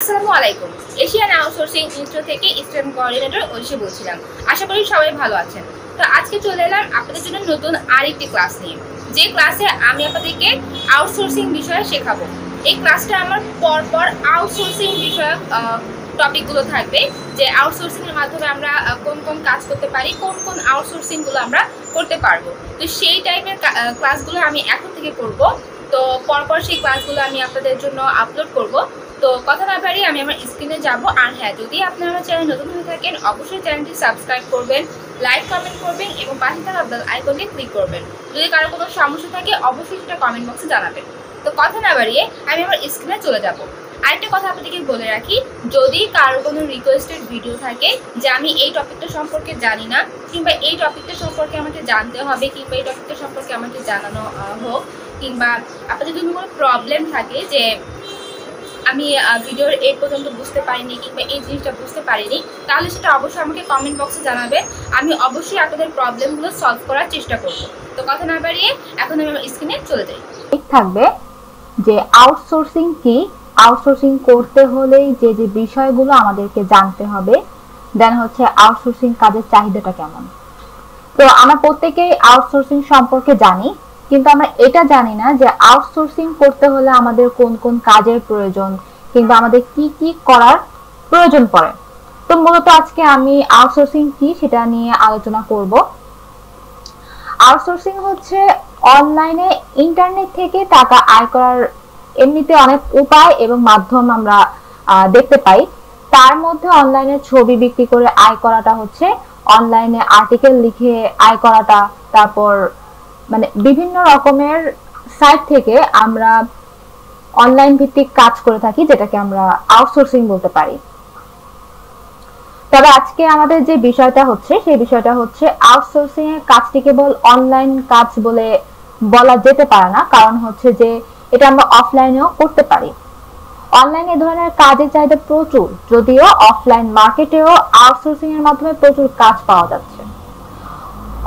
আসসালামু আলাইকুম। Asian outsourcing institute থেকে স্টুডেন্ট কোঅর্ডিনেটর ঐশী বলছিলাম। আশা করি সবাই ভালো আছেন। তো আজকে চলে এলাম আপনাদের জন্য নতুন আরেকটি ক্লাস নিয়ে, যে ক্লাসে আমি আপনাদেরকে আউটসোর্সিং বিষয়ে শেখাবো। এই ক্লাসটা আমার পরপর আউটসোর্সিং বিষয়ক টপিকগুলো থাকবে, যে আউটসোর্সিংয়ের মাধ্যমে আমরা কোন কোন কাজ করতে পারি, কোন কোন আউটসোর্সিংগুলো আমরা করতে পারবো। তো সেই টাইপের ক্লাসগুলো আমি এখন থেকে করব। তো পরপর সেই ক্লাসগুলো আমি আপনাদের জন্য আপলোড করব। তো কথা না বাড়িয়ে আমি আমার স্ক্রিনে যাব। আর হ্যাঁ, যদি আপনারা আমার চ্যানেল নতুন হয়ে থাকেন অবশ্যই চ্যানেলটি সাবস্ক্রাইব করবেন, লাইক কমেন্ট করবেন এবং পাশে থাকা বেল আইকনে ক্লিক করবেন। যদি কারো কোনো সমস্যা থাকে অবশ্যই সেটা কমেন্ট বক্সে জানাবেন। তো কথা না বাড়িয়ে আমি আমার স্ক্রিনে চলে যাব। আরেকটা কথা আপনাদেরকে বলে রাখি, যদি কারো কোনো রিকোয়েস্টেড ভিডিও থাকে যে আমি এই টপিকটা সম্পর্কে জানি না, কিংবা এই টপিকটা সম্পর্কে আমাকে জানতে হবে, কিংবা এই টপিকটা সম্পর্কে আমাকে জানানো হোক, কিংবা আপনাদের যদি কোনো প্রবলেম থাকে যে আমি ভিডিওর এই পর্যন্ত বুঝতে পারিনি কিংবা এই জিনিসটা বুঝতে পারিনি, তাহলে সেটা অবশ্যই আমাকে কমেন্ট বক্সে জানাবেন। আমি অবশ্যই আপনাদের প্রবলেমগুলো সলভ করার চেষ্টা করব। তো কথা না বাড়িয়ে এখন আমি স্ক্রিনে চলে যাই। থাকবে যে আউটসোর্সিং কি, আউটসোর্সিং করতে হলে যে যে বিষয়গুলো আমাদেরকে জানতে হবে, দেন হচ্ছে আউটসোর্সিং কাজের চাহিদাটা কেমন। তো আমরা প্রত্যেকেই আউটসোর্সিং সম্পর্কে জানি, কিন্তু আমরা এটা জানি না যে আউটসোর্সিং করতে হলে আমাদের কোন কোন কাজের প্রয়োজন কিংবা আমাদের কি কি করার প্রয়োজন পড়ে। তো মূলত আজকে আমি আউটসোর্সিং কি সেটা নিয়ে আলোচনা করব। আউটসোর্সিং হচ্ছে অনলাইনে ইন্টারনেট থেকে টাকা আয় করার এমনিতে অনেক উপায় এবং মাধ্যম আমরা দেখতে পাই। তার মধ্যে অনলাইনে ছবি বিক্রি করে আয় করাটা হচ্ছে, অনলাইনে আর্টিকেল লিখে আয় করাটা, তারপর মানে বিভিন্ন রকমের সাইট থেকে আমরা অনলাইন ভিত্তিক কাজ করে থাকি, যেটাকে আমরা আউটসোর্সিং বলতে পারি। তবে আজকে আমাদের যে বিষয়টা হচ্ছে সেই বিষয়টা হচ্ছে আউটসোর্সিং এর কাজটি কেবল অনলাইন কাজ বলে বলা যেতে পারে না, কারণ হচ্ছে যে এটা আমরা অফলাইনেও করতে পারি। অনলাইনে এ ধরনের কাজের চাহিদা প্রচুর, যদিও অফলাইন মার্কেটেও আউটসোর্সিং এর মাধ্যমে প্রচুর কাজ পাওয়া যাচ্ছে।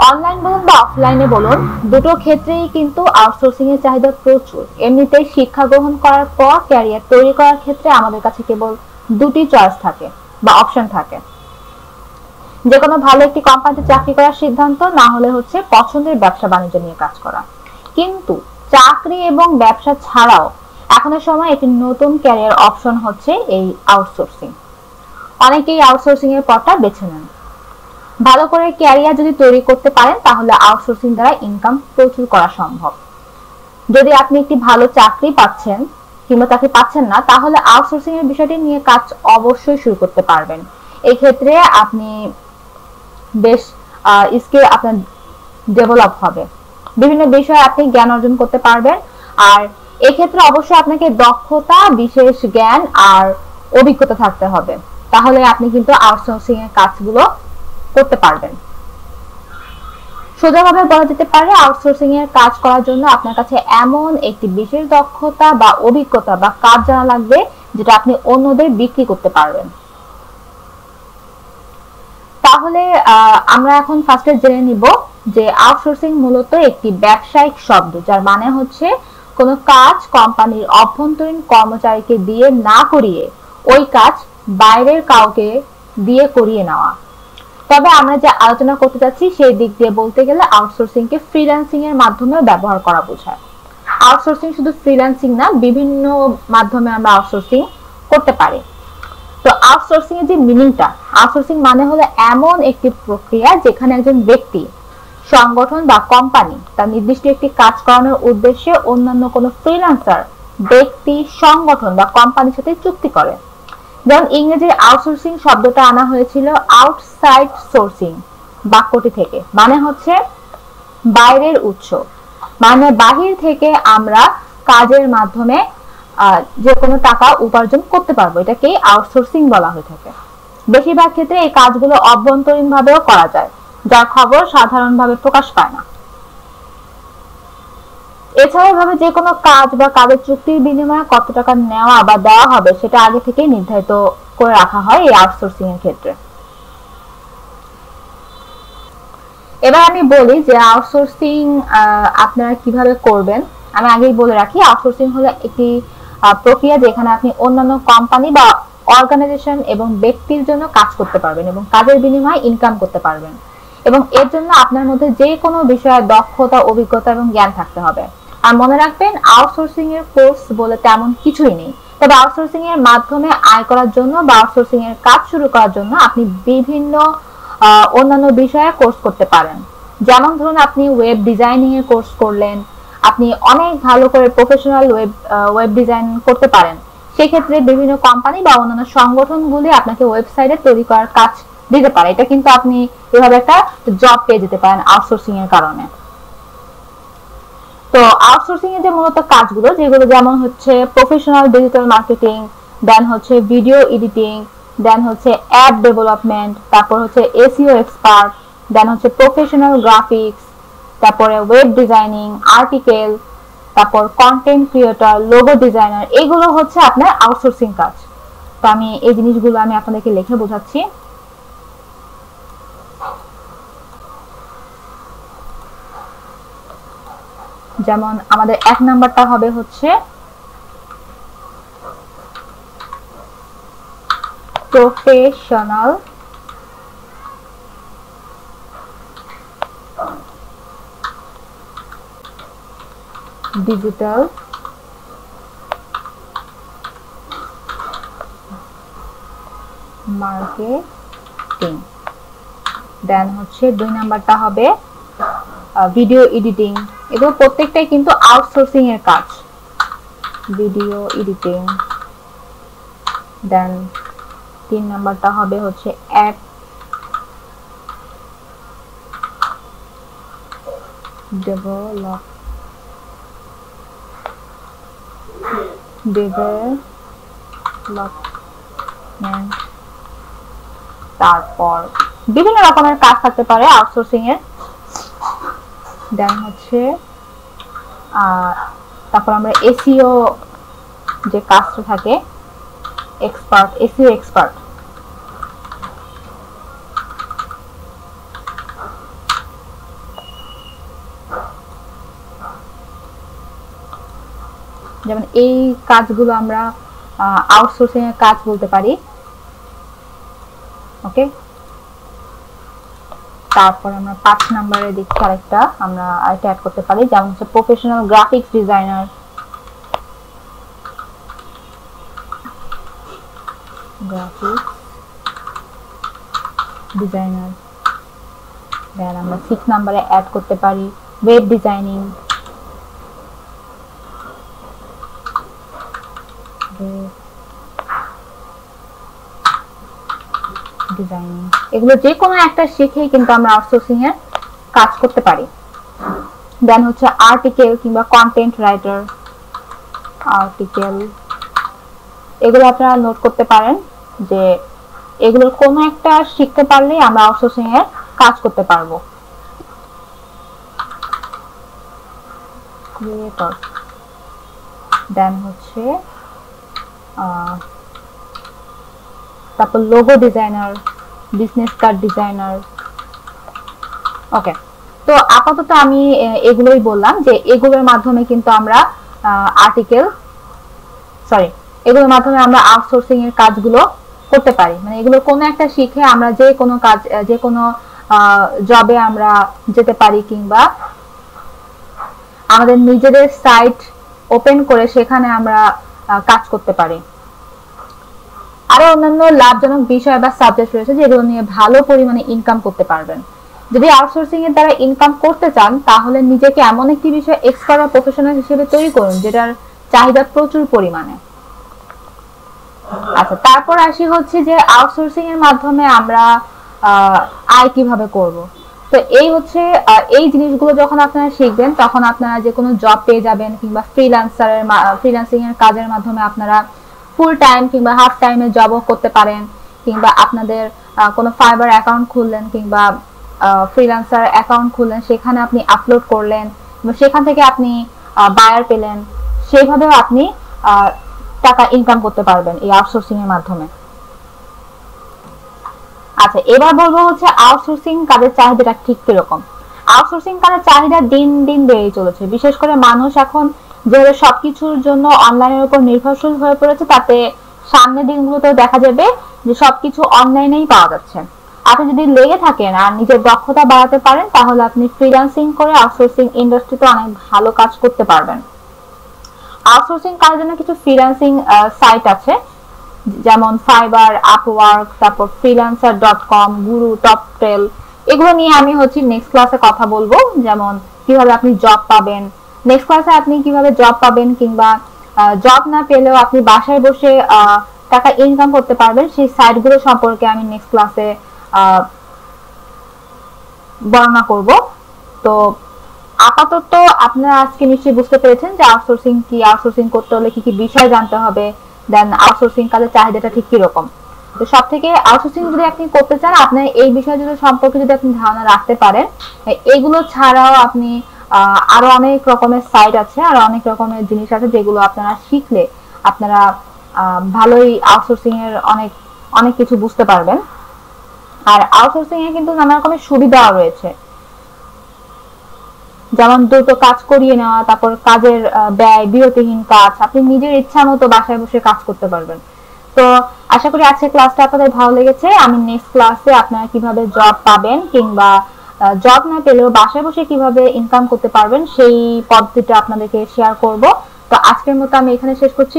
অনলাইন বলুন বা অফলাইনে বলুন, দুটো ক্ষেত্রেই কিন্তু আউটসোর্সিং এর চাহিদা প্রচুর। এমনিতেই শিক্ষা গ্রহণ করার পর ক্যারিয়ার তৈরি করার ক্ষেত্রে আমাদের কাছে কেবল দুটি চয়েস থাকে বা অপশন থাকে, যে কোনো ভালো একটি কোম্পানিতে চাকরি করার সিদ্ধান্ত, না হলে হচ্ছে পছন্দের ব্যবসা বাণিজ্য নিয়ে কাজ করা। কিন্তু চাকরি এবং ব্যবসা ছাড়াও এখনের সময় একটি নতুন ক্যারিয়ার অপশন হচ্ছে এই আউটসোর্সিং। অনেকেই আউটসোর্সিং এর পথটা বেছে নেন। ভালো করে ক্যারিয়ার যদি তৈরি করতে পারেন তাহলে আউটসোর্সিং দ্বারা ইনকাম প্রচুর করা সম্ভব। যদি আপনি একটি ভালো চাকরি পাচ্ছেন কিংবা চাকরি পাচ্ছেন না, তাহলে আউটসোর্সিং এর বিষয়টি নিয়ে কাজ অবশ্যই শুরু করতে পারবেন। এই ক্ষেত্রে আপনি বেশ স্কিল আপনার ডেভেলপ হবে, বিভিন্ন বিষয়ে আপনি জ্ঞান অর্জন করতে পারবেন। আর এক্ষেত্রে অবশ্যই আপনাকে দক্ষতা, বিশেষ জ্ঞান আর অভিজ্ঞতা থাকতে হবে, তাহলে আপনি কিন্তু আউটসোর্সিং এর কাজগুলো করতে পারবেন। সোজাভাবে বলা যেতে পারে, আউটসোর্সিং এর কাজ করার জন্য আপনার কাছে এমন একটি বিশেষ দক্ষতা বা অভিজ্ঞতা বা কাজ জানা লাগবে যেটা আপনি অন্যদের বিক্রি করতে পারবেন। তাহলে আমরা এখন ফার্স্টে জেনে নিব যে আউটসোর্সিং মূলত একটি ব্যবসায়িক শব্দ, যার মানে হচ্ছে কোনো কাজ কোম্পানির অভ্যন্তরীণ কর্মচারীকে দিয়ে না করিয়ে ওই কাজ বাইরের কাউকে দিয়ে করিয়ে নেওয়া। তবে আমরা যে আলোচনা করতে যাচ্ছি সেই দিক দিয়ে বলতে গেলে আউটসোর্সিং কে ফ্রিল্যান্সিং এর মাধ্যমে ব্যবহার করা বোঝায়। আউটসোর্সিং শুধু ফ্রিল্যান্সিং না, বিভিন্ন মাধ্যমে আমরা আউটসোর্সিং করতে পারি। তো আউটসোর্সিং এর যে মিনিংটা, আউটসোর্সিং মানে হলো এমন একটি প্রক্রিয়া যেখানে একজন ব্যক্তি, সংগঠন বা কোম্পানি তার নির্দিষ্ট একটি কাজ করানোর উদ্দেশ্যে অন্যান্য কোনো ফ্রিল্যান্সার ব্যক্তি, সংগঠন বা কোম্পানির সাথে চুক্তি করে। যেমন ইংরেজির আউটসোর্সিং শব্দটা আনা হয়েছিল আউটসাইড সোর্সিং বাক্যটি থেকে, মানে হচ্ছে বাইরের উৎস, মানে বাহির থেকে আমরা কাজের মাধ্যমে যে কোনো টাকা উপার্জন করতে পারবো, এটাকে আউটসোর্সিং বলা হয়ে থাকে। বেশিরভাগ ক্ষেত্রে এই কাজগুলো অভ্যন্তরীণ ভাবেও করা যায়, যার খবর সাধারণভাবে প্রকাশ পায় না। এছাড়া ভাবে যে কোনো কাজ বা কাজের চুক্তির বিনিময়ে কত টাকা নেওয়া বা দেওয়া হবে সেটা আগে থেকেই নির্ধারিত করে রাখা হয় এই আউটসোর্সিং এর ক্ষেত্রে। এবার আমি বলি যে আউটসোর্সিং আপনারা কিভাবে করবেন। আমি আগেই বলে রাখি, আউটসোর্সিং হলো একটি প্রক্রিয়া যেখানে আপনি অন্যান্য কোম্পানি বা অর্গানাইজেশন এবং ব্যক্তির জন্য কাজ করতে পারবেন এবং কাজের বিনিময়ে ইনকাম করতে পারবেন। এবং এর জন্য আপনার মধ্যে যে কোনো বিষয়ে দক্ষতা, অভিজ্ঞতা এবং জ্ঞান থাকতে হবে। আর মনে রাখবেন, আউটসোর্সিং এর কোর্স বলে তেমন কিছুই নেই। তবে আউটসোর্সিং এর মাধ্যমে আয় করার জন্য বা আউটসোর্সিং এর কাজ শুরু করার জন্য আপনি বিভিন্ন অন্যান্য বিষয়ে কোর্স করতে পারেন। যেমন ধরুন, আপনি ওয়েব ডিজাইনিং এর কোর্স করলেন, আপনি অনেক ভালো করে প্রফেশনাল ওয়েব ডিজাইন করতে পারেন। সেক্ষেত্রে বিভিন্ন কোম্পানি বা অন্যান্য সংগঠনগুলি আপনাকে ওয়েবসাইটে তৈরি করার কাজ দিতে পারে। এটা কিন্তু আপনি এভাবে একটা জব পেয়ে যেতে পারেন আউটসোর্সিং এর কারণে। তো আউটসোর্সিং এর যে মূলত কাজগুলো, যেগুলো যেমন হচ্ছে প্রফেশনাল ডিজিটাল মার্কেটিং, দেন হচ্ছে ভিডিও এডিটিং, দেন হচ্ছে অ্যাপ ডেভেলপমেন্ট, তারপর হচ্ছে এসইও এক্সপার্ট, দেন হচ্ছে প্রফেশনাল গ্রাফিক্স, তারপরে ওয়েব ডিজাইনিং, আর্টিকেল, তারপর কন্টেন্ট ক্রিয়েটর, লোগো ডিজাইনার, এগুলো হচ্ছে আপনার আউটসোর্সিং কাজ। তো আমি এই জিনিসগুলো আপনাদেরকে লিখে বোঝাচ্ছি। যেমন আমাদের 1 নাম্বারটা হবে হচ্ছে প্রফেশনাল ডিজিটাল মার্কেটিং। দেন হচ্ছে 2 নাম্বারটা হবে ভিডিও এডিটিং। এগুলো প্রত্যেকটাই কিন্তু আউটসোর্সিং এর কাজ, ভিডিও এডিটিং। দেন 3 নাম্বারটা হবে হচ্ছে অ্যাপ ডেভেলপমেন্ট। তারপর বিভিন্ন রকমের কাজ থাকতে পারে আউটসোর্সিং এর। দেন হচ্ছে তারপর আমরা এসইও যে কাজটা থাকে, এক্সপার্ট, এসইও এক্সপার্ট। যেমন এই কাজগুলো আমরা আউটসোর্সিং এর কাজ বলতে পারি। ওকে, তারপর আমরা 5 নম্বরে দেখছি আরেকটা আমরা আরেকটা অ্যাড করতে পারি, যেমন হচ্ছে প্রফেশনাল গ্রাফিক্স ডিজাইনার, দেন আমরা 6 নম্বরে অ্যাড করতে পারি ওয়েব ডিজাইনিং, এগুলো যে কোনো একটা শিখেই কিন্তু আমরা আউটসোর্সিং এর কাজ করতে পারি। দেন হচ্ছে আর্টিকেল কিংবা কন্টেন্ট রাইটার, আর্টিকেল, এগুলো আপনারা নোট করতে পারেন যে এগুলোর কোনো একটা শিখতে পারলেই আমরা আউটসোর্সিং এর কাজ করতে পারবো। ক্রিয়েটর, দেন হচ্ছে তারপর logo designer, business card designer. Okay, তো আপাতত আমি এগুলোই বললাম যে এগুলোর মাধ্যমে কিন্তু আমরা এগুলোর মাধ্যমে আমরা আউটসোর্সিং এর কাজগুলো করতে পারি। মানে এগুলো কোনো একটা শিখে আমরা যে কোনো কাজ, যে কোনো জবে আমরা যেতে পারি, কিংবা আমাদের নিজেদের সাইট ওপেন করে সেখানে আমরা কাজ করতে পারি। আরো অন্যান্য লাভজনক বিষয় বা সাবজেক্ট রয়েছে যেগুলো নিয়ে ভালো পরিমাণে ইনকাম করতে পারবেন। যদি আউটসোর্সিং এর দ্বারা ইনকাম করতে চান তাহলে নিজেকে এমন একটি বিষয় এক্সপার্ট বা প্রফেশনাল হিসেবে তৈরি করুন যেটার চাহিদা প্রচুর পরিমাণে। আচ্ছা, তারপর আসি হচ্ছে যে আউটসোর্সিং এর মাধ্যমে আমরা আয় কিভাবে করব। তো এই হচ্ছে এই জিনিসগুলো যখন আপনারা শিখবেন তখন আপনারা যে কোনো জব পেয়ে যাবেন, কিংবা ফ্রিল্যান্সিং এর কাজের মাধ্যমে আপনারা ফুল টাইম কিংবা হাফ টাইমে জবও করতে পারেন, কিংবা আপনাদের কোনো ফাইবার অ্যাকাউন্ট খুললেন কিংবা ফ্রিল্যান্সার অ্যাকাউন্ট খুললেন, সেখানে আপনি আপলোড করলেন এবং সেখান থেকে আপনি বায়ার পেলেন, সেইভাবেও আপনি টাকা ইনকাম করতে পারবেন এই আউটসোর্সিং এর মাধ্যমে। আচ্ছা, এবার বলবো হচ্ছে আউটসোর্সিং কাজের চাহিদাটা ঠিক কিরকম। আউটসোর্সিং কাজের চাহিদা দিন দিন বেড়েই চলেছে। বিশেষ করে মানুষ এখন যেহেতু সবকিছুর জন্য অনলাইনের উপর নির্ভরশীল হয়ে পড়েছে, তাতে সামনের দিনগুলোতে দেখা যাবে যে সবকিছু অনলাইনেই পাওয়া যাচ্ছে। আপনি যদি লেগে থাকেন আর নিজের দক্ষতা বাড়াতে পারেন, তাহলে আপনি ফ্রিল্যান্সিং করে আউটসোর্সিং ইন্ডাস্ট্রিতে অনেক ভালো কাজ করতে পারবেন। আউটসোর্সিং কাজের জন্য কিছু ফ্রিল্যান্সিং সাইট আছে, যেমন ফাইবার, আপওয়ার্ক, তারপর freelancer.com, গুরু, টপটেল। এগুলো নিয়ে আমি নেক্সট ক্লাসে কথা বলবো, যেমন কিভাবে আপনি জব পাবেন। নেক্সট ক্লাসে আপনি কিভাবে জব পাবেন, কিংবা জব না পেলেও আপনি বাসায় বসে টাকা ইনকাম করতে পারবেন, সেই সাইটগুলো সম্পর্কে আমি নেক্সট ক্লাসে বর্ণনা করব। তো আপাতত আপনারা আজকে নিশ্চয়ই বুঝতে পেরেছেন যে আউটসোর্সিং কি, আউটসোর্সিং করতে হলে কি কি বিষয় জানতে হবে, দেন আউটসোর্সিং কাজের চাহিদাটা ঠিক কিরকম। তো সব থেকে আউটসোর্সিং যদি আপনি করতে চান, আপনার এই বিষয়গুলো সম্পর্কে যদি আপনি ধারণা রাখতে পারেন, এগুলো ছাড়াও আপনি আরো অনেক রকমের সাইট আছে, আরো অনেক রকমের জিনিস আছে যেগুলো আপনারা শিখলে আপনারা ভালোই আউটসোর্সিং এর অনেক অনেক কিছু বুঝতে পারবেন। আর আউটসোর্সিং এ কিন্তু নানা রকমের সুবিধাও রয়েছে, যেমন দ্রুত কাজ করিয়ে নেওয়া, তারপর কাজের ব্যয়, বিরতিহীন কাজ, আপনি নিজের ইচ্ছা মতো বাসায় বসে কাজ করতে পারবেন। তো আশা করি আজকের ক্লাসটা আপনাদের ভালো লেগেছে। আমি নেক্সট ক্লাসে আপনারা কিভাবে জব পাবেন, কিংবা জব না পেলেও বাসায় বসে কিভাবে ইনকাম করতে পারবেন সেই পদ্ধতিটা আপনাদেরকে শেয়ার করব। তো আজকের মতো আমি এখানে শেষ করছি।